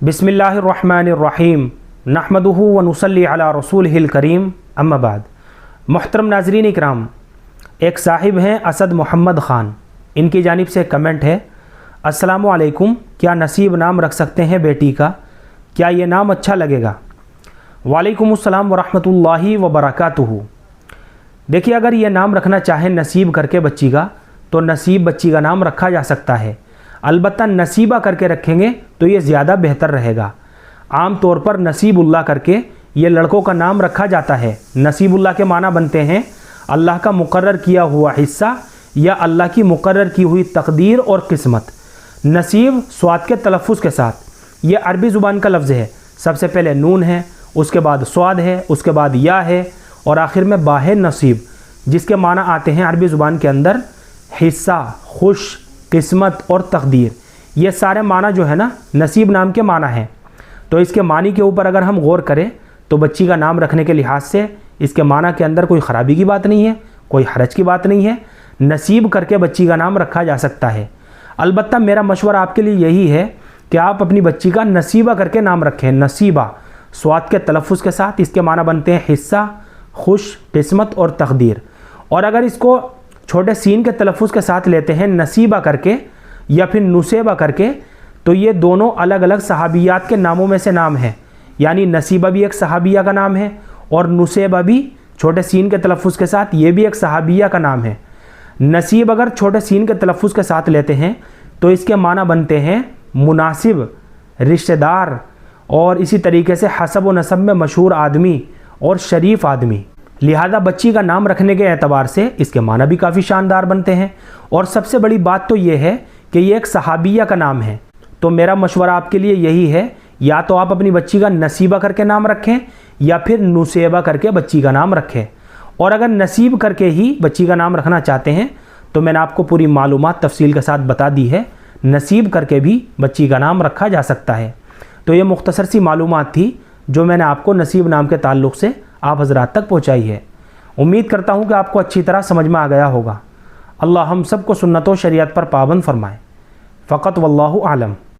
बिस्मिल्लाहिर्रहमानिर्रहीम नहमदुहु व नुसल्ली अला रसूलिहिल करीम अम्मा बाद। मुहतरम नाज़रीन इकराम, एक साहिब हैं असद मोहम्मद ख़ान, इनकी जानिब से कमेंट है, अस्सलामु अलैकुम, क्या नसीब नाम रख सकते हैं बेटी का? क्या ये नाम अच्छा लगेगा? वालेकुमुस्सलाम व रहमतुल्लाहि व बरकातुहू। देखिए, अगर ये नाम रखना चाहें नसीब करके बच्ची का, तो नसीब बच्ची का नाम रखा जा सकता है। अलबत्ता नसीबा करके रखेंगे तो ये ज़्यादा बेहतर रहेगा। आम तौर पर नसीबुल्लाह करके ये लड़कों का नाम रखा जाता है। नसीबुल्लाह के माना बनते हैं अल्लाह का मुकर्रर किया हुआ हिस्सा या अल्लाह की मुकर्रर की हुई तकदीर और किस्मत। नसीब स्वाद के तलफ़ुज़ के साथ, ये अरबी ज़ुबान का लफ्ज़ है। सबसे पहले नून है, उसके बाद स्वाद है, उसके बाद या है और आखिर में बा है नसीब, जिसके माना आते हैं अरबी ज़ुबान के अंदर हिस्सा, खुश, किस्मत और तकदीर। ये सारे माना जो है ना नसीब नाम के माना हैं। तो इसके मानी के ऊपर अगर हम गौर करें तो बच्ची का नाम रखने के लिहाज से इसके माना के अंदर कोई ख़राबी की बात नहीं है, कोई हरज की बात नहीं है। नसीब करके बच्ची का नाम रखा जा सकता है। अलबत्ता मेरा मशवरा आपके लिए यही है कि आप अपनी बच्ची का नसीबा करके नाम रखें। नसीबा स्वाद के तलफ़ुज़ के साथ, इसके माना बनते हैं हिस्सा, खुश, किस्मत और तकदीर। और अगर इसको छोटे सीन के तलफ़ुज़ के साथ लेते हैं नसीबा करके या फिर नुसेबा करके, तो ये दोनों अलग अलग सहाबियात के नामों में से नाम है। यानी नसीबा भी एक सहाबिया का नाम है और नुसेबा भी छोटे सीन के तलफ़ुज़ के साथ ये भी एक सहाबिया का नाम है। नसीब अगर छोटे सीन के तलफ़ुज़ के साथ लेते हैं तो इसके माना बनते हैं मुनासिब, रिश्तेदार और इसी तरीके से हसब व नसब में मशहूर आदमी और शरीफ आदमी। लिहाजा बच्ची का नाम रखने के एतबार से इसके माना भी काफ़ी शानदार बनते हैं। और सबसे बड़ी बात तो ये है कि ये एक सहाबिया का नाम है। तो मेरा मशवरा आपके लिए यही है, या तो आप अपनी बच्ची का नसीबा करके नाम रखें या फिर नुसेबा करके बच्ची का नाम रखें। और अगर नसीब करके ही बच्ची का नाम रखना चाहते हैं तो मैंने आपको पूरी मालूमात तफसील के साथ बता दी है। नसीब करके भी बच्ची का नाम रखा जा सकता है। तो ये मुख्तसर सी मालूमात थी जो मैंने आपको नसीब नाम के ताल्लुक़ से आप हज़रात तक पहुँचाई है। उम्मीद करता हूँ कि आपको अच्छी तरह समझ में आ गया होगा। अल्लाह हम सबको सुन्नत व शरीयत पर पाबंद फरमाए। फ़क़त वल्लाहु आलम।